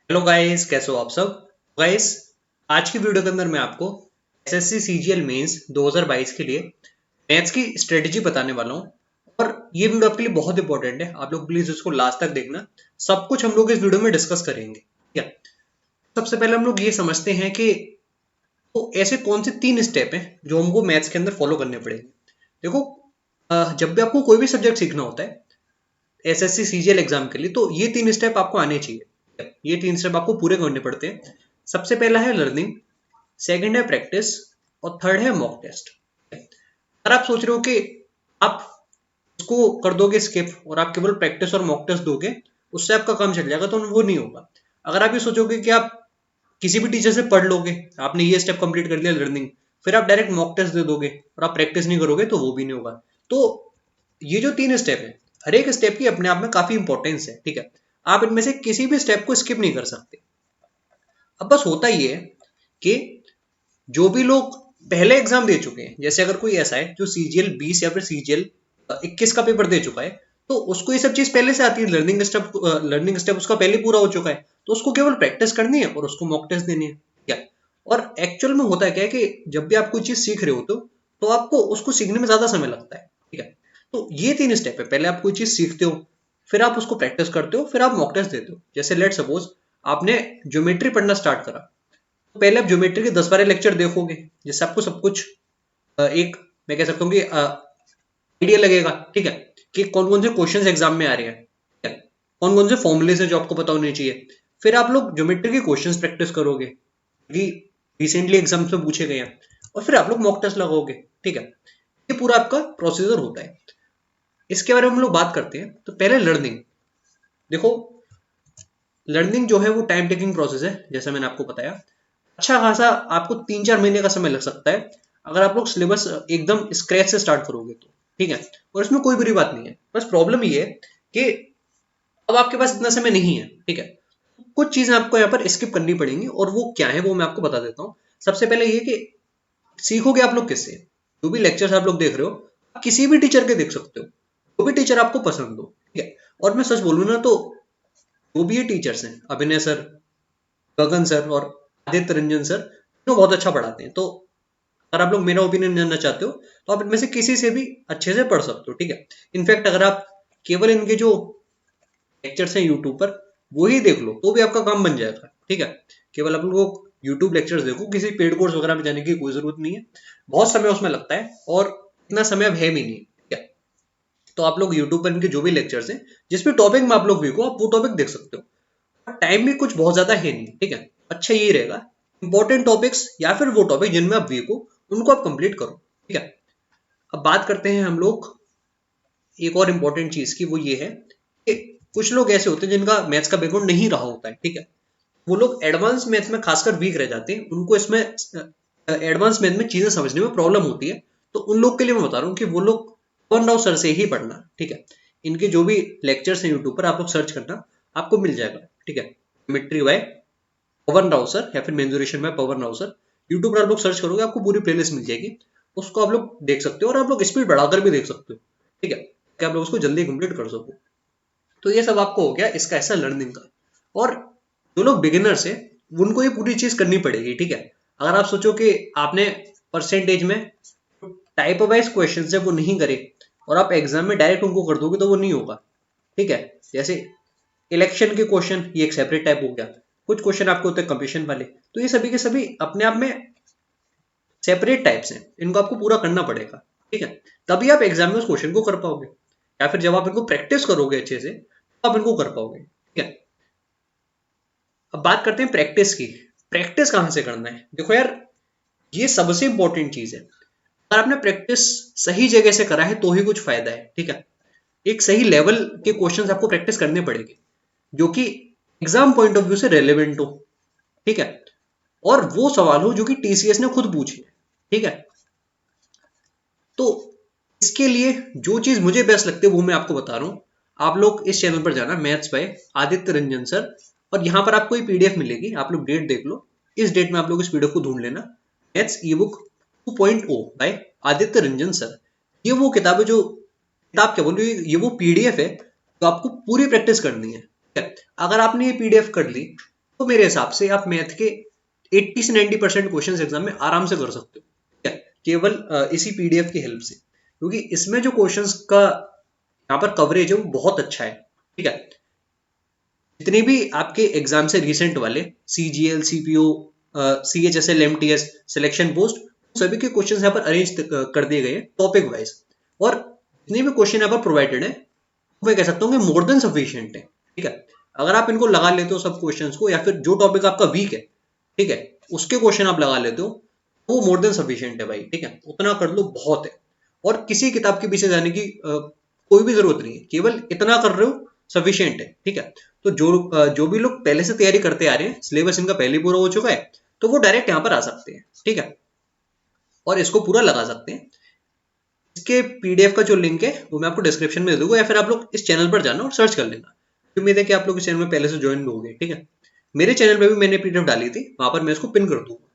Hello guys, कैसे हो आप सब। गाइस, आज की वीडियो के अंदर मैं आपको एसएससी सीजीएल मेंस 2022 के लिए मैथ्स की स्ट्रेटजी बताने वाला हूँ। और ये वीडियो आपके लिए बहुत इंपॉर्टेंट है, आप लोग प्लीज इसको लास्ट तक देखना। सब कुछ हम लोग इस वीडियो में डिस्कस करेंगे, ठीक है। सबसे पहले हम लोग ये समझते हैं कि तो ऐसे कौन से 3 स्टेप हैं जो हमको मैथ्स के अंदर फॉलो करने पड़ेंगे। देखो, जब भी आपको कोई भी सब्जेक्ट सीखना होता है एसएससी सीजीएल एग्जाम के लिए, तो ये 3 स्टेप आपको आने चाहिए। ये 3 स्टेप आपको पूरे करने पड़ते हैं। सबसे पहला है लर्निंग, सेकंड है प्रैक्टिस, और थर्ड है मॉक टेस्ट। अगर आप सोच रहे हो कि आप उसको कर दोगे स्किप और आप केवल प्रैक्टिस और मॉक टेस्ट दोगे, उससे आपका काम चल जाएगा, तो वो नहीं होगा। अगर आप ये सोचोगे कि आप किसी भी टीचर से पढ़ लोगे, आपने ये स्टेप कंप्लीट कर लिया लर्निंग, फिर आप डायरेक्ट मॉक टेस्ट दे दोगे और आप प्रैक्टिस नहीं करोगे, तो वो भी नहीं होगा। तो ये जो 3 स्टेप है, हर एक स्टेप की अपने आप में काफी इंपॉर्टेंस है, ठीक है। आप इनमें से किसी भी स्टेप को स्किप नहीं कर सकते। अब बस होता ही है कि जो भी लोग पहले एग्जाम दे चुके हैं, जैसे अगर कोई ऐसा है जो सीजीएल 20 या फिर सीजीएल 21 का पेपर दे चुका है, तो उसको ये सब चीज पहले से आती है। लर्निंग स्टेप उसका पहले पूरा हो चुका है, तो उसको केवल प्रैक्टिस करनी है और उसको मॉक टेस्ट देनी है, क्या। और एक्चुअल में होता है क्या है कि जब भी आप कोई चीज सीख रहे हो तो आपको उसको सीखने में ज्यादा समय लगता है, ठीक है। तो ये 3 स्टेप है, पहले आप कोई चीज सीखते हो, फिर आप उसको प्रैक्टिस करते हो, फिर आप मॉक टेस्ट देते हो। जैसे लेट सपोज आपने ज्योमेट्री पढ़ना स्टार्ट करा, तो पहले आप ज्योमेट्री के 10-12 लेक्चर देखोगे, जिससे आपको सब कुछ एक, मैं कह सकता हूँ कि आइडिया लगेगा, ठीक है, कि कौन कौन से क्वेश्चन एग्जाम में आ रहे हैं, ठीक है? कौन कौन से फॉर्मुलेज हैं जो आपको पता होने चाहिए। फिर आप लोग ज्योमेट्री के क्वेश्चन प्रैक्टिस करोगे कि रिसेंटली एग्जाम्स में पूछे गए हैं, और फिर आप लोग मॉक टेस्ट लगाओगे, ठीक है। ये पूरा आपका प्रोसीजर होता है। इसके बारे में हम लोग बात करते हैं। तो पहले लर्निंग, देखो, लर्निंग जो है वो टाइम टेकिंग प्रोसेस है, जैसा मैंने आपको बताया। अच्छा खासा आपको 3-4 महीने का समय लग सकता है अगर आप लोग सिलेबस एकदम स्क्रैच से स्टार्ट करोगे तो, ठीक है। और इसमें कोई बुरी बात नहीं है, बस प्रॉब्लम ये है कि अब आपके पास इतना समय नहीं है, ठीक है। कुछ चीजें आपको यहाँ पर स्किप करनी पड़ेंगी, और वो क्या है वो मैं आपको बता देता हूँ। सबसे पहले ये कि सीखोगे आप लोग किससे। जो भी लेक्चर्स आप लोग देख रहे हो, आप किसी भी टीचर के देख सकते हो, जो भी टीचर आपको पसंद हो, ठीक है। और मैं सच बोलूँ ना, तो जो भी ये टीचर्स हैं, अभिनय सर, गगन सर और आदित्य रंजन सर, तो बहुत अच्छा पढ़ाते हैं। तो अगर आप लोग मेरा ओपिनियन जानना चाहते हो, तो आप इनमें से किसी से भी अच्छे से पढ़ सकते हो, ठीक है। इनफैक्ट अगर आप केवल इनके जो लेक्चर्स हैं यूट्यूब पर, वो ही देख लो, तो भी आपका काम बन जाएगा, ठीक है। केवल आप लोग यूट्यूब लेक्चर्स देखो, किसी पेड कोर्स वगैरह में जाने की कोई जरूरत नहीं है। बहुत समय उसमें लगता है, और इतना समय अब है भी नहीं, ठीक है। तो आप लोग यूट्यूब पर इनके जो भी लेक्चर्स हैं, जिस भी टॉपिक में आप लोग वीक हो, आप वो टॉपिक देख सकते हो। टाइम भी कुछ बहुत ज्यादा है नहीं, ठीक है। अच्छा ये रहेगा, इंपॉर्टेंट टॉपिक्स या फिर वो टॉपिक जिनमें आप वीक हो, उनको आप कंप्लीट करो, ठीक है। अब बात करते हैं हम लोग एक और इम्पोर्टेंट चीज की, वो ये है कि कुछ लोग ऐसे होते हैं जिनका मैथ्स का बैकग्राउंड नहीं रहा होता है, ठीक है। वो लोग एडवांस मैथ्स में खासकर वीक रह जाते हैं, उनको इसमें एडवांस मैथ में चीजें समझने में प्रॉब्लम होती है। तो उन लोग के लिए मैं बता रहा हूँ कि वो लोग पवन राव सर से ही पढ़ना, ठीक है। इनके जो भी लेक्चर्स हैं यूट्यूब पर, आप लोग सर्च करना, आपको मिल जाएगा, ठीक है। ज्योमेट्री बाय पवन राव सर या फिर मेंजुरेशन बाय पवन राव सर, यूट्यूब पर आप लोग सर्च करोगे, आपको पूरी प्लेलिस्ट मिल जाएगी। उसको आप लोग देख सकते हो, और आप लोग स्पीड बढ़ाकर भी देख सकते हो, ठीक है, कि आप लोग उसको जल्दी कंप्लीट कर सको। तो ये सब आपको हो गया इसका ऐसा लर्निंग का। और जो लोग बिगिनर्स हैं, उनको ये पूरी चीज करनी पड़ेगी, ठीक है। अगर आप सोचो कि आपने परसेंटेज में टाइप वाइज क्वेश्चन है वो नहीं करे, और आप एग्जाम में डायरेक्ट उनको कर दोगे, तो वो नहीं होगा, ठीक है। जैसे इलेक्शन के क्वेश्चन, ये एक सेपरेट टाइप हो गया। कुछ क्वेश्चन आपके होते हैं कंपटीशन वाले, तो ये सभी के सभी अपने आप में सेपरेट टाइप्स हैं, इनको आपको पूरा करना पड़ेगा, ठीक है। तभी आप एग्जाम में उस क्वेश्चन को कर पाओगे, या फिर जब आप इनको प्रैक्टिस करोगे अच्छे से, तो आप इनको कर पाओगे, ठीक है। अब बात करते हैं प्रैक्टिस की। प्रैक्टिस कहां से करना है। देखो यार, ये सबसे इंपॉर्टेंट चीज है। अगर आपने प्रैक्टिस सही जगह से करा है, तो ही कुछ फायदा है, ठीक है। एक सही लेवल के क्वेश्चंस आपको प्रैक्टिस करने पड़ेंगे, जो कि एग्जाम पॉइंट ऑफ व्यू से रेलेवेंट हो, ठीक है। और वो सवाल हो जो कि टीसीएस ने खुद पूछे, ठीक है। तो इसके लिए जो चीज मुझे बेस्ट लगती है वो मैं आपको बता रहा हूँ। आप लोग इस चैनल पर जाना, maths by Aditya Ranjan sir, और यहाँ पर आपको ये पीडीएफ मिलेगी, आप लोग डेट देख लो। इस डेट में आप लोग इस पीडीएफ को ढूंढ लेना, maths e book 2.0 by Aditya Ranjan sir. ये वो किताब है जो, किताब क्या बोल रही हूँ, ये वो पीडीएफ है जो आपको पूरी प्रैक्टिस करनी है, ठीक है। अगर आपने ये पीडीएफ कर ली, तो मेरे हिसाब से आप मैथ के 80 से 90% क्वेश्चन एग्जाम में आराम से कर सकते हो, ठीक है, केवल इसी पीडीएफ की हेल्प से, क्योंकि इसमें जो क्वेश्चंस का यहाँ पर कवरेज है वो बहुत अच्छा है, ठीक है। जितने भी आपके एग्जाम से रिसेंट वाले CGL, CPO, CHSL, MTS, selection post, सभी के क्वेश्चंस यहाँ पर अरेंज कर दिए गए हैं टॉपिक वाइज, और जितने भी क्वेश्चन यहाँ पर प्रोवाइडेड है मैं कह सकता हूँ कि मोर देन सफिशिएंट है, ठीक है। अगर आप इनको लगा लेते हो सब क्वेश्चंस को, या फिर जो टॉपिक आपका वीक है, ठीक है, उसके क्वेश्चन आप लगा लेते हो, तो वो मोर देन सफिशिएंट है भाई, ठीक है, उतना कर लो बहुत है। और किसी किताब के पीछे जाने की कोई भी जरूरत नहीं है, केवल इतना कर रहे हो सफिशिएंट है, ठीक है। तो जो भी लोग पहले से तैयारी करते आ रहे हैं, सिलेबस इनका पहले पूरा हो चुका है, तो वो डायरेक्ट यहाँ पर आ सकते हैं, ठीक है, और इसको पूरा लगा सकते हैं। इसके पीडीएफ का जो लिंक है वो मैं आपको डिस्क्रिप्शन में दे दूंगा, या फिर आप लोग इस चैनल पर जाना और सर्च कर लेना। उम्मीद है कि आप लोग इस चैनल में पहले से ज्वाइन भी हो गए, ठीक है। मेरे चैनल पे भी मैंने पीडीएफ डाली थी, वहां पर मैं इसको पिन कर दूंगा।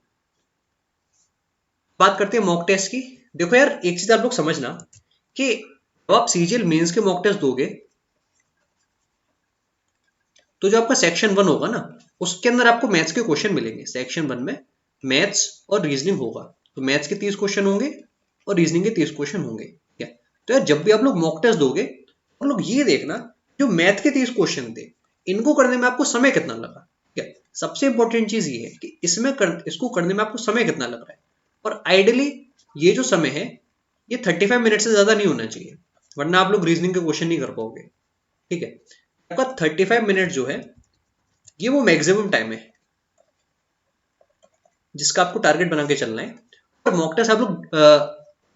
बात करते हैं मॉक टेस्ट की। देखो यार, एक चीज आप लोग समझना कि जब आप सीजीएल मेंस के मॉक टेस्ट दोगे, तो जो आपका सेक्शन 1 होगा ना, उसके अंदर आपको मैथ्स के क्वेश्चन मिलेंगे। सेक्शन 1 में मैथ्स और रीजनिंग होगा, तो मैथ्स के 30 क्वेश्चन होंगे और रीजनिंग के 30 क्वेश्चन होंगे, ठीक है। तो यार जब भी आप लोग मॉक टेस्ट दोगे, तो लोग ये देखना जो मैथ के 30 क्वेश्चन थे, इनको करने में आपको समय कितना लगा, ठीक है। सबसे इंपॉर्टेंट चीज ये है कि इसको करने में आपको समय कितना लग रहा है, और आइडियली ये जो समय है ये 35 मिनट से ज्यादा नहीं होना चाहिए, वरना आप लोग रीजनिंग के क्वेश्चन नहीं कर पाओगे, ठीक है। आपका 35 मिनट जो है ये वो मैक्सिमम टाइम है जिसका आपको टारगेट बना के चलना है। और मॉक टेस्ट आप लोग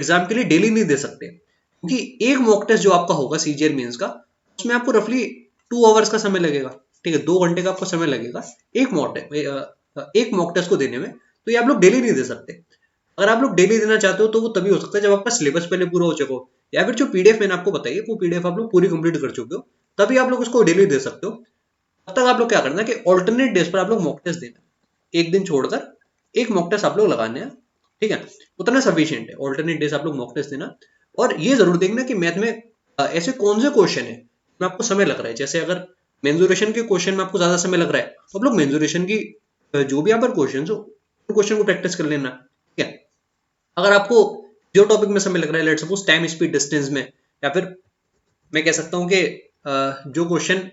एग्जाम के लिए डेली नहीं दे सकते, क्योंकि एक मॉक टेस्ट जो आपका होगा सीजीएल मेंस का, उसमें आपको रफली 2 आवर्स का समय लगेगा, ठीक है, 2 घंटे का आपको समय लगेगा एक मॉक टेस्ट को देने में। तो ये आप लोग डेली नहीं दे सकते। अगर आप लोग डेली देना चाहते हो तो वो तभी हो सकता है जब आपका सिलेबस पहले पूरा हो चुका हो, या फिर जो पीडीएफ मैंने आपको बताई है वो पीडीएफ आप लोग पूरी कंप्लीट कर चुके हो, तभी आप लोग उसको डेली दे सकते हो। तब तक आप लोग क्या करना है कि ऑल्टरनेट डेज पर आप लोग मॉक टेस्ट देना, एक दिन छोड़कर एक मॉक टेस्ट आप लोग लगाने हैं, ठीक है, उतना सफिशियंट है। ऑल्टरनेट डेज आप लोग मॉक टेस्ट देना, और ये जरूर देखना कि मैथ में ऐसे कौन से क्वेश्चन है में आपको समय लग रहा है। जैसे अगर मेंजुरेशन के क्वेश्चन में आपको ज्यादा समय लग रहा है, तो आप लोग मेंजुरेशन की जो भी यहाँ पर क्वेश्चन हो, क्वेश्चन को प्रैक्टिस कर लेना, ठीक है। अगर आपको जो टॉपिक में समय लग रहा है, let's suppose time, speed, distance में, या फिर मैं कह सकता हूँ कि जो क्वेश्चन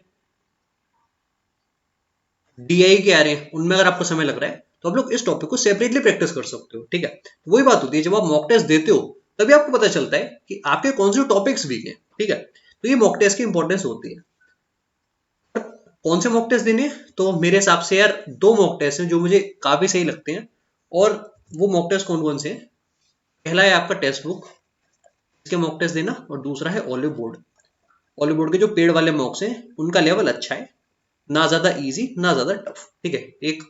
डीआई के आ रहे हैं उनमें अगर आपको समय लग रहा है, तो आप लोग इस टॉपिक को सेपरेटली प्रैक्टिस कर सकते हो, ठीक है। वही बात होती है, जब आप मॉक टेस्ट देते हो तभी आपको पता चलता है कि आपके कौन से टॉपिक्स वीक हैं, ठीक है। तो ये मॉक टेस्ट की इंपॉर्टेंस होती है। कौन से मॉक टेस्ट देने, तो मेरे हिसाब से यार 2 मॉक टेस्ट हैं जो मुझे काफी सही लगते हैं। और वो मॉक टेस्ट कौन कौन से हैं? पहला है आपका टेक्स्ट बुक, इसके मॉक टेस्ट देना, और दूसरा है ऑलिव बोर्ड। ऑलिव बोर्ड के जो पेड वाले मॉक्स हैं उनका लेवल अच्छा है, ना ज्यादा इजी ना ज्यादा टफ, ठीक है, एक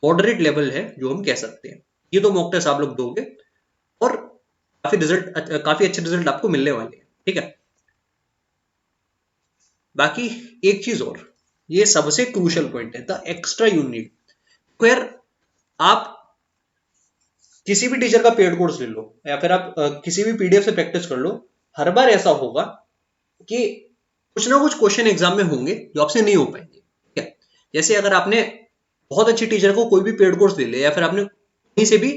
मॉडरेट लेवल है जो हम कह सकते हैं। ये 2 मॉक टेस्ट आप लोग दोगे और काफी अच्छे रिजल्ट आपको मिलने वाले हैं, ठीक है। बाकी एक चीज और, ये सबसे क्रूशियल पॉइंट है, द एक्स्ट्रा यूनिट। तो यार आप किसी भी टीचर का पेड कोर्स ले लो, या फिर आप किसी भी पीडीएफ से प्रैक्टिस कर लो, हर बार ऐसा होगा कि कुछ ना कुछ क्वेश्चन एग्जाम में होंगे जो आपसे नहीं हो पाएंगे, ठीक है। जैसे अगर आपने बहुत अच्छी टीचर को कोई भी पेड कोर्स ले लिया, या फिर आपने कहीं से भी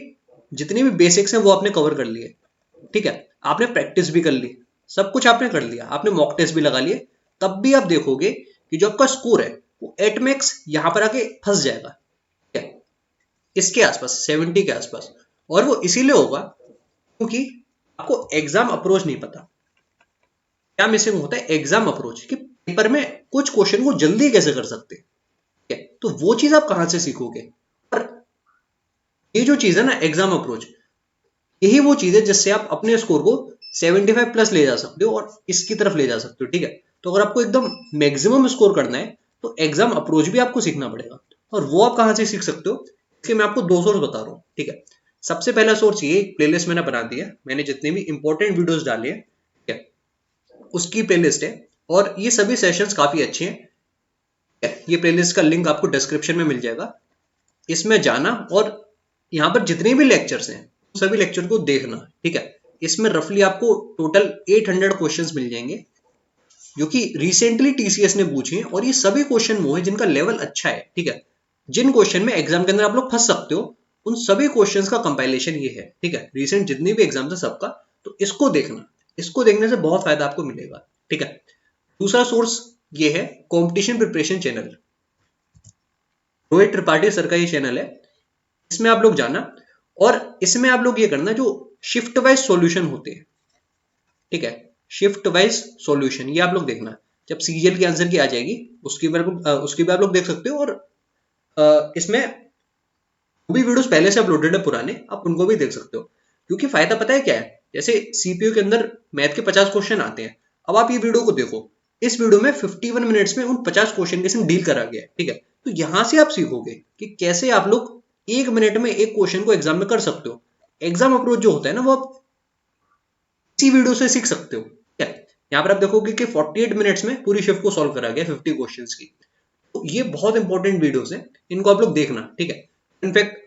जितनी भी बेसिक्स हैं वो आपने कवर कर लिए, ठीक है, आपने प्रैक्टिस भी कर ली, सब कुछ आपने कर लिया, आपने मॉक टेस्ट भी लगा लिए, तब भी आप देखोगे कि जो आपका स्कोर है वो एट मैक्स यहां पर आके फंस जाएगा, ठीक है, इसके आसपास 70 के आसपास। और वो इसीलिए होगा क्योंकि आपको एग्जाम अप्रोच नहीं पता। क्या मिसिंग होता है? एग्जाम अप्रोच, कि पेपर में कुछ क्वेश्चन को जल्दी कैसे कर सकते हैं, ठीक है, तो वो चीज आप कहां से सीखोगे? और ये जो चीज है ना, एग्जाम अप्रोच, यही वो चीज है जिससे आप अपने स्कोर को 75 प्लस ले जा सकते हो और इसकी तरफ ले जा सकते हो, ठीक है। तो अगर आपको एकदम मैक्सिमम स्कोर करना है तो एग्जाम अप्रोच भी आपको सीखना पड़ेगा, और वो आप कहां से सीख सकते हो? इसके मैं आपको 2 सोर्स बता रहा हूँ, ठीक है। सबसे पहला सोर्स ये, एक प्लेलिस्ट मैंने बना दी है, मैंने जितने भी इंपॉर्टेंट वीडियोस डाले हैं, ठीक है, उसकी प्लेलिस्ट है, और ये सभी सेशंस काफी अच्छे हैं। ये प्लेलिस्ट का लिंक आपको डिस्क्रिप्शन में मिल जाएगा, इसमें जाना और यहाँ पर जितने भी लेक्चर्स हैं सभी लेक्चर को देखना, ठीक है। इसमें रफली आपको टोटल 800 क्वेश्चंस मिल जाएंगे, जो कि रिसेंटली टीसीएस ने पूछे हैं, और ये सभी क्वेश्चन वो है जिनका लेवल अच्छा है। ठीक है, जिन क्वेश्चन में एग्जाम के अंदर आप लोग फंस सकते हो, उन सभी क्वेश्चंस का कंपाइलेशन ये है। ठीक है, रिसेंट जितने भी एग्जाम है सबका, तो इसको देखना, इसको देखने से बहुत फायदा आपको मिलेगा। ठीक है, दूसरा सोर्स ये है competition preparation channel, Rohit Tripathi sir का ये चैनल है। इसमें आप लोग जाना, और इसमें आप लोग ये करना जो शिफ्ट वाइज सॉल्यूशन होते हैं। ठीक है, शिफ्ट वाइज सॉल्यूशन ये आप लोग देखना, जब सीजीएल की आंसर की आ जाएगी उसकी भी आप लोग देख सकते हो, और इसमें भी वीडियोस पहले से अपलोडेड है पुराने, आप उनको भी देख सकते हो। क्योंकि फायदा पता है क्या है, जैसे सीपीयू के अंदर मैथ के 50 क्वेश्चन आते हैं, अब आप ये वीडियो को देखो, इस वीडियो में 51 मिनट्स में उन 50 क्वेश्चन के संग डील करा गया है। ठीक है, तो यहां से आप सीखोगे कि कैसे आप लोग 1 मिनट में एक क्वेश्चन को एग्जाम में कर सकते हो। एग्जाम अप्रोच जो होता है ना, वो आप इसी वीडियो से सीख सकते हो। ठीक है, यहाँ पर आप देखोगे कि 48 मिनट्स में पूरी शिफ्ट को सॉल्व करा गया 50 क्वेश्चंस की। तो ये बहुत इंपॉर्टेंट वीडियोस है, इनको आप लोग देखना। ठीक है, इनफैक्ट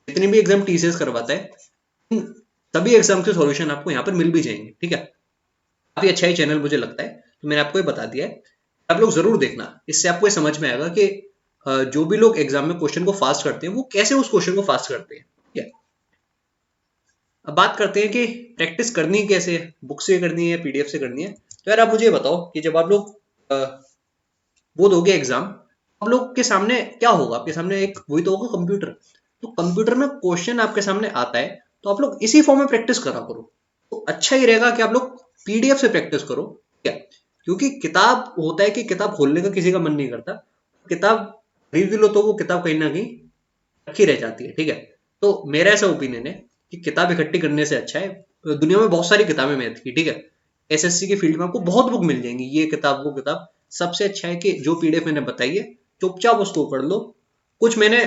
जितने भी एग्जाम टीसीएस करवाता है, इन सभी एग्जाम के सॉल्यूशन आपको यहाँ पर मिल भी जाएंगे। ठीक है, काफी अच्छा ही चैनल मुझे लगता है, तो मैंने आपको ये बता दिया है, आप लोग जरूर देखना। इससे आपको ये समझ में आएगा कि जो भी लोग एग्जाम में क्वेश्चन को फास्ट करते हैं, वो कैसे उस क्वेश्चन को फास्ट करते हैं। ठीक है, अब बात करते हैं कि प्रैक्टिस करनी कैसे है, बुक से करनी है पीडीएफ से करनी है। तो यार आप मुझे बताओ कि जब आप लोग वो दोगे एग्जाम, आप लोग के सामने क्या होगा, आपके सामने एक वही तो होगा कंप्यूटर। तो कंप्यूटर में क्वेश्चन आपके सामने आता है, तो आप लोग इसी फॉर्म में प्रैक्टिस करा करो। तो अच्छा ही रहेगा कि आप लोग पीडीएफ से प्रैक्टिस करो। क्या, क्योंकि किताब होता है कि किताब खोलने का किसी का मन नहीं करता, किताब खरीद लो तो वो किताब कहीं ना कहीं रखी रह जाती है। ठीक है, तो मेरा ऐसा ओपिनियन है कि किताब इकट्ठी करने से अच्छा है, दुनिया में बहुत सारी किताबें मैथ की। ठीक है, एसएससी की फील्ड में आपको बहुत बुक मिल जाएंगी, ये किताब वो किताब। सबसे अच्छा है कि जो पीडीएफ मैंने बताई है, चुपचाप उसको पढ़ लो। कुछ मैंने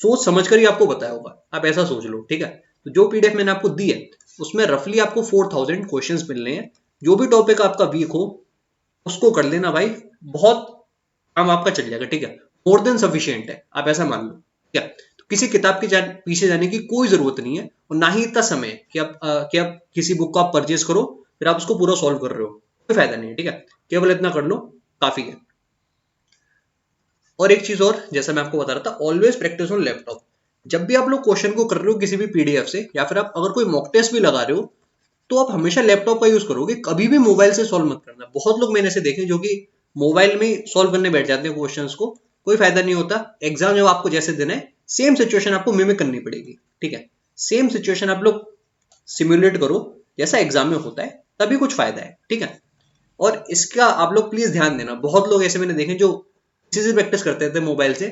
सोच समझ कर ही आपको बताया होगा, आप ऐसा सोच लो। ठीक है, तो जो पीडीएफ मैंने आपको दी है, उसमें रफली आपको 4000 क्वेश्चंस मिलने हैं। जो भी टॉपिक आपका वीक हो, उसको कर लेना भाई, बहुत काम आपका चल जाएगा। ठीक है, मोर देन सफिशियंट है, आप ऐसा मान लो। ठीक है, तो किसी किताब के पीछे जाने की कोई जरूरत नहीं है, और ना ही इतना समय कि आप किसी बुक को आप परचेज करो फिर आप उसको पूरा सॉल्व कर रहे हो, कोई फायदा नहीं है। ठीक है, केवल इतना कर लो, काफी है। और एक चीज और, जैसा मैं आपको बता रहा था, ऑलवेज प्रैक्टिस ऑन लैपटॉप। जब भी आप लोग क्वेश्चन को कर रहे हो किसी भी पीडीएफ से, या फिर आप अगर कोई मॉक टेस्ट भी लगा रहे हो, तो आप हमेशा लैपटॉप का यूज करोगे, कभी भी मोबाइल से सॉल्व मत करना। बहुत लोग मैंने ऐसे देखे जो कि मोबाइल में ही सॉल्व करने बैठ जाते हैं क्वेश्चंस को, कोई फायदा नहीं होता। एग्जाम जब आपको जैसे देना है, सेम सिचुएशन आपको मिमिक करनी पड़ेगी। ठीक है, सेम सिचुएशन आप लोग सिमुलेट करो जैसा एग्जाम में होता है, तभी कुछ फायदा है। ठीक है, और इसका आप लोग प्लीज ध्यान देना, बहुत लोग ऐसे मैंने देखे जो इसी से प्रैक्टिस करते थे मोबाइल से,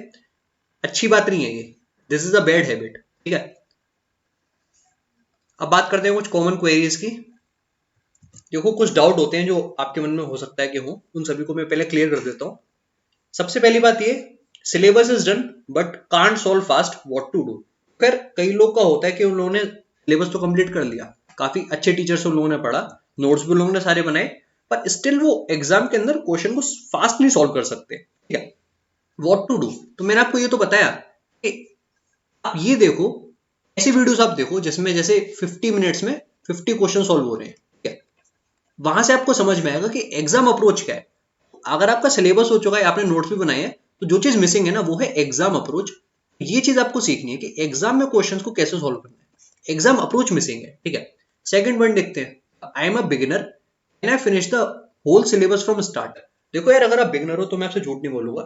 अच्छी बात नहीं है ये, this is a bad habit. ठीक है, अब बात करते हैं कुछ कॉमन क्वेरीज की। देखो, कुछ डाउट होते हैं जो आपके मन में हो सकता है कि हो, उन सभी को मैं पहले क्लियर कर देता हूँ। सबसे पहली बात ये, syllabus is done but can't solve fast, what to do. फिर कई लोग का होता है कि उन लोगों ने सिलेबस तो कंप्लीट कर लिया, काफी अच्छे टीचर से उन लोगों ने पढ़ा, नोट्स भी उन लोगों ने सारे बनाए, पर स्टिल वो एग्जाम के अंदर क्वेश्चन को फास्ट नहीं सॉल्व कर सकते। ठीक है, व्हाट टू डू, तो मैंने आपको ये तो बताया कि आप ये देखो, ऐसी वीडियोस आप देखो जिसमें जैसे 50 मिनट्स में 50 क्वेश्चन सॉल्व हो रहे हैं। ठीक है, वहां से आपको समझ में आएगा कि एग्जाम अप्रोच क्या है। अगर आपका सिलेबस हो चुका है, आपने नोट्स भी बनाए हैं, तो जो चीज मिसिंग है ना, वो है एग्जाम अप्रोच। ये चीज आपको सीखनी है कि एग्जाम में क्वेश्चंस को कैसे सॉल्व करना है, एग्जाम अप्रोच मिसिंग है। ठीक है, सेकंड पॉइंट देखते हैं, I am a beginner, can I finish the whole syllabus from start. देखो यार, अगर आप बिगिनर हो तो मैं आपसे झूठ नहीं बोलूंगा,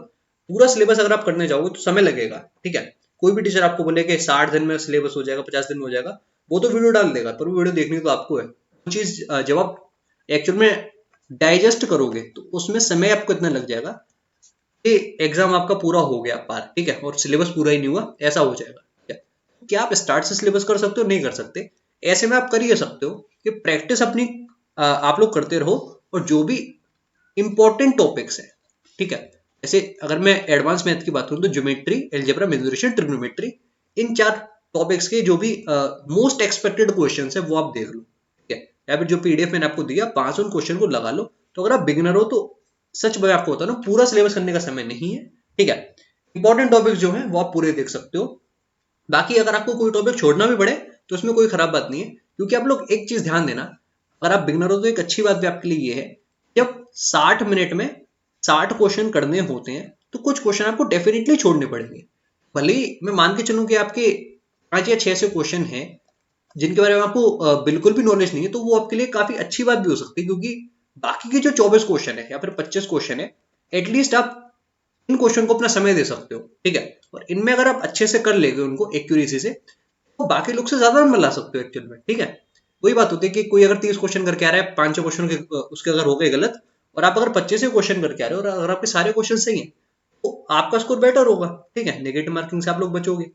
पूरा सिलेबस अगर आप करने जाओगे तो समय लगेगा। ठीक है, कोई भी टीचर आपको बोले कि 60 दिन में सिलेबस हो जाएगा, 50 दिन में हो जाएगा, वो तो वीडियो डाल देगा, पर वो वीडियो देखनी तो आपको है। वो चीज जब आप एक्चुअल में डाइजेस्ट करोगे, तो उसमें समय आपको इतना लग जाएगा कि एग्जाम आपका पूरा हो गया पार। ठीक है, और सिलेबस पूरा ही नहीं हुआ, ऐसा हो जाएगा। ठीक है, क्या आप स्टार्ट से सिलेबस कर सकते हो? नहीं कर सकते। ऐसे में आप कर ही सकते हो कि प्रैक्टिस अपनी आप लोग करते रहो, और जो भी इंपॉर्टेंट टॉपिक्स है, ठीक है, जैसे अगर मैं एडवांस मैथ की बात करूं तो ज्योमेट्री, अलजेब्रा, मेंसुरेशन, ट्रिग्नोमेट्री, इन 4 टॉपिक्स के जो भी मोस्ट एक्सपेक्टेड क्वेश्चन है वो आप देख लो। ठीक है, या फिर जो पीडीएफ मैंने आपको दिया, 5 उन क्वेश्चन को लगा लो। तो अगर आप बिगिनर हो तो सच में आपको होता है ना, पूरा सिलेबस करने का समय नहीं है। ठीक है, इंपॉर्टेंट टॉपिक्स जो है वो आप पूरे देख सकते हो। बाकी अगर आपको कोई टॉपिक छोड़ना भी पड़े तो उसमें कोई खराब बात नहीं है, क्योंकि आप लोग एक चीज ध्यान देना, अगर आप बिगिनर हो तो एक अच्छी बात भी आपके लिए ये है जब 60 मिनट में 60 क्वेश्चन करने होते हैं तो कुछ क्वेश्चन आपको डेफिनेटली छोड़ने पड़ेंगे। भले ही मैं मान के चलूं कि आपके 5 या 6 से क्वेश्चन हैं जिनके बारे में आपको बिल्कुल भी नॉलेज नहीं है, तो वो आपके लिए काफी अच्छी बात भी हो सकती है, क्योंकि बाकी के जो 24 क्वेश्चन है या फिर 25 क्वेश्चन है, एटलीस्ट आप इन क्वेश्चन को अपना समय दे सकते हो। ठीक है, और इनमें अगर आप अच्छे से कर लेगे उनको एक्यूरेसी से, तो बाकी लोग से ज्यादा नंबर ला सकते हो एक्चुअल में। ठीक है, वही बात होती है कि कोई अगर 30 क्वेश्चन करके आ रहा है, 5 क्वेश्चन के उसके अगर हो गए गलत, और आप अगर 25 क्वेश्चन करके आ रहे हो और अगर आपके सारे क्वेश्चन सही हैं, तो आपका स्कोर बेटर होगा। ठीक है, नेगेटिव मार्किंग से आप लोग बचोगे।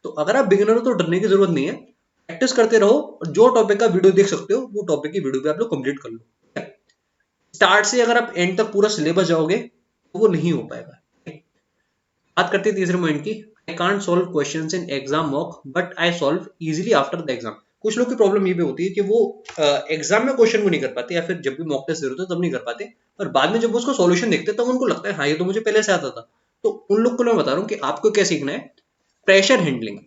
तो अगर आप बिगिनर हो तो डरने की जरूरत नहीं है, प्रैक्टिस करते रहो, और जो टॉपिक का वीडियो देख सकते हो वो टॉपिक की वीडियो भी आप लोग कंप्लीट कर लो। स्टार्ट से अगर आप एंड तक पूरा सिलेबस जाओगे तो वो नहीं हो पाएगा। बात करते हैं तीसरे पॉइंट की। I can't solve questions in exam mock but I solve easily after the exam. कुछ लोग की प्रॉब्लम ये भी होती है कि वो एग्जाम में क्वेश्चन को नहीं कर पाते, या फिर जब भी मॉक टेस्ट दे रहे होते तब नहीं कर पाते, और बाद में जब उसको सॉल्यूशन देखते तब उनको लगता है हाँ ये तो मुझे पहले से आता था। तो उन लोग को मैं बता रहा हूँ कि आपको क्या सीखना है, प्रेशर हैंडलिंग,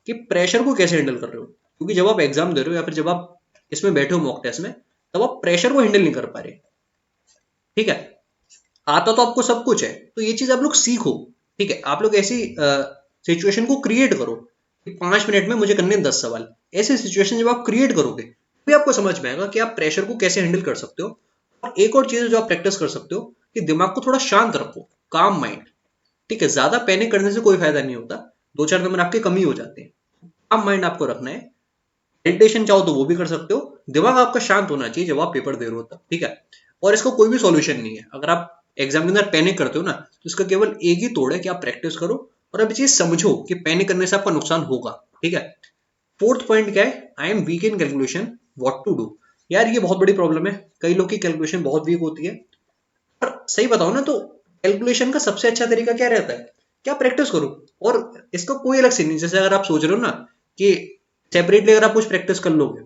कि प्रेशर को कैसे हैंडल कर रहे हो। क्योंकि जब आप एग्जाम दे रहे हो या फिर जब आप इसमें बैठे हो मॉक टेस्ट में, तब आप प्रेशर को हैंडल नहीं कर पा रहे। ठीक है, आता तो आपको सब कुछ है, तो ये चीज आप लोग सीखो। ठीक है, आप लोग ऐसी सिचुएशन को क्रिएट करो कि 5 मिनट में मुझे करने 10 सवाल। ऐसी सिचुएशन जब आप क्रिएट करोगे भी आपको समझ में आएगा कि आप प्रेशर को कैसे हैंडल कर सकते हो। और एक और चीज जो आप प्रैक्टिस कर सकते हो कि दिमाग को थोड़ा शांत रखो, काम माइंड। ठीक है, ज्यादा पैनिक करने से कोई फायदा नहीं होता, 2-4 नंबर आपके कम ही हो जाते हैं। काम माइंड आपको रखना है। मेडिटेशन चाहो तो वो भी कर सकते हो, दिमाग आपका शांत होना चाहिए जब आप पेपर दे रहे हो तब। ठीक है, और इसका कोई भी सॉल्यूशन नहीं है। अगर आप एग्जाम के अंदर पैनिक करते हो ना, तो इसका केवल एक ही तोड़ है कि आप प्रैक्टिस करो और अब ये चीज समझो कि पैनिक करने से आपका नुकसान होगा। ठीक है, फोर्थ पॉइंट क्या है, I am weak in calculation, what to do. यार ये बहुत बड़ी प्रॉब्लम है, कई लोग की कैलकुलेशन बहुत वीक होती है। और सही बताओ ना तो कैलकुलेशन का सबसे अच्छा तरीका क्या रहता है, क्या प्रैक्टिस करो। और इसका कोई अलग सीन नहीं। जैसे अगर आप सोच रहे हो ना कि सेपरेटली अगर आप कुछ प्रैक्टिस कर लोगे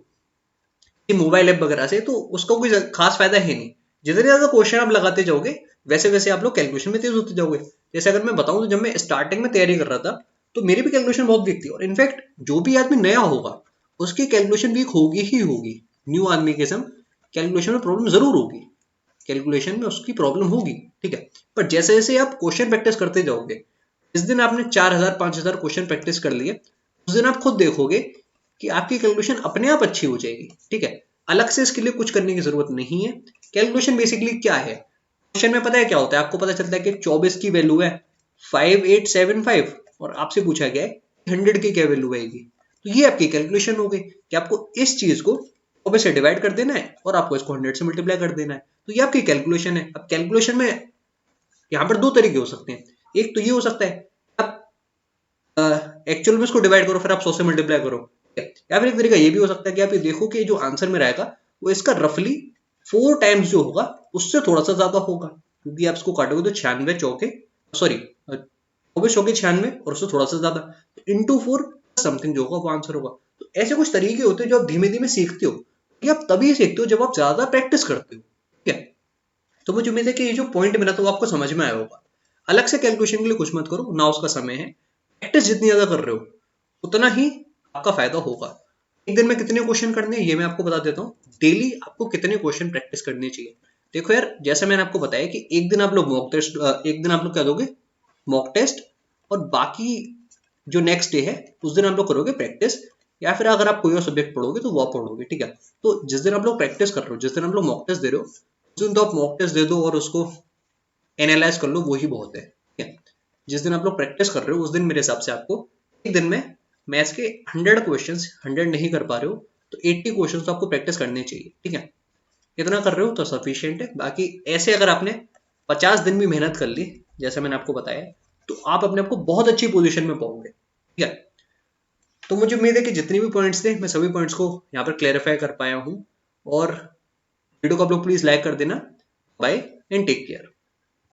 कि मोबाइल ऐप वगैरह से, तो उसका कोई खास फायदा है नहीं। जितने ज्यादा क्वेश्चन आप लगाते जाओगे वैसे वैसे आप लोग कैलकुलेशन में तेज होते जाओगे। जैसे अगर मैं बताऊं तो जब मैं स्टार्टिंग में तैयारी कर रहा था तो मेरी भी कैलकुलेशन बहुत वीक थी, और इनफैक्ट जो भी आदमी नया होगा उसकी कैलकुलेशन वीक होगी ही होगी। न्यू आदमी के सम कैलकुलेशन में प्रॉब्लम जरूर होगी, कैलकुलेशन में उसकी प्रॉब्लम होगी। ठीक है, पर जैसे जैसे आप क्वेश्चन प्रैक्टिस करते जाओगे, जिस दिन आपने 4000-5000 क्वेश्चन प्रैक्टिस कर लिए, उस दिन आप खुद देखोगे कि आपकी कैलकुलेशन अपने आप अच्छी हो जाएगी। ठीक है, अलग से इसके लिए कुछ करने की जरूरत नहीं है। कैलकुलेशन बेसिकली क्या है, क्वेश्चन में पता है क्या होता है, आपको पता चलता है कि 24 की वैल्यू है 5875, और आपसे पूछा गया है 100 की क्या वैल्यू आएगी। तो ये आपकी कैलकुलेशन हो गई कि आपको इस चीज को 24 से डिवाइड कर देना है और आपको इसको 100 से मल्टीप्लाई कर देना है। तो ये आपकी कैलकुलेशन है। अब कैलकुलेशन में यहाँ पर दो तरीके हो सकते हैं। एक तो ये हो सकता है आप एक्चुअल में इसको डिवाइड करो फिर आप 100 से मल्टीप्लाई करो, या फिर एक तरीका ये भी हो सकता है कि आप ये देखो कि जो आंसर में रहेगा वो इसका रफली 4 टाइम्स जो होगा उससे थोड़ा सा ज्यादा होगा, क्योंकि आप इसको काटोगे तो 96 चौके, सॉरी 24 चौके 96 और उससे थोड़ा सा ज्यादा, इंटू 4 समथिंग जो होगा वो आंसर होगा। तो ऐसे कुछ तरीके होते हैं जो आप धीमे धीमे सीखते हो। ये आप तभी सीखते हो जब आप ज्यादा प्रैक्टिस करते हो। ठीक है, तो मुझे उम्मीद है कि ये जो पॉइंट मिला तो वो आपको समझ में आया होगा। अलग से कैलकुलेशन के लिए कुछ मत करो ना, उसका समय है। प्रैक्टिस जितनी ज्यादा कर रहे हो उतना ही आपका फायदा होगा। एक दिन में कितने क्वेश्चन करने हैं ये मैं आपको बता देता हूँ। डेली आपको कितने क्वेश्चन प्रैक्टिस करने चाहिए। देखो यार, जैसे मैंने आपको बताया कि एक दिन आप लोग मॉक टेस्ट, एक दिन आप लोग क्या दोगे, मॉक टेस्ट, और बाकी जो नेक्स्ट डे है उस दिन आप लोग करोगे प्रैक्टिस, या फिर अगर आप कोई और सब्जेक्ट पढ़ोगे तो वो आप पढ़ोगे। ठीक है, तो जिस दिन आप लोग प्रैक्टिस कर रहे हो, जिस दिन आप लोग मॉक टेस्ट दे रहे हो, उस दिन तो आप मॉक टेस्ट दे दो और उसको एनालाइज कर लो, वही बहुत है। ठीक है, जिस दिन आप लोग प्रैक्टिस कर रहे हो उस दिन मेरे हिसाब से आपको एक दिन में मैथ्स के 100 क्वेश्चंस, 100 नहीं कर पा रहे हो तो 80 क्वेश्चंस तो आपको प्रैक्टिस करने चाहिए। ठीक है, इतना कर रहे हो तो सफिशियंट है। बाकी ऐसे अगर आपने 50 दिन भी मेहनत कर ली जैसे मैंने आपको बताया, तो आप अपने आप को बहुत अच्छी पोजीशन में पाओगे। ठीक है, तो मुझे उम्मीद है कि जितने भी पॉइंट्स थे मैं सभी पॉइंट्स को यहाँ पर क्लैरिफाई कर पाया हूँ। और वीडियो को आप लोग प्लीज लाइक कर देना। Bye and take care.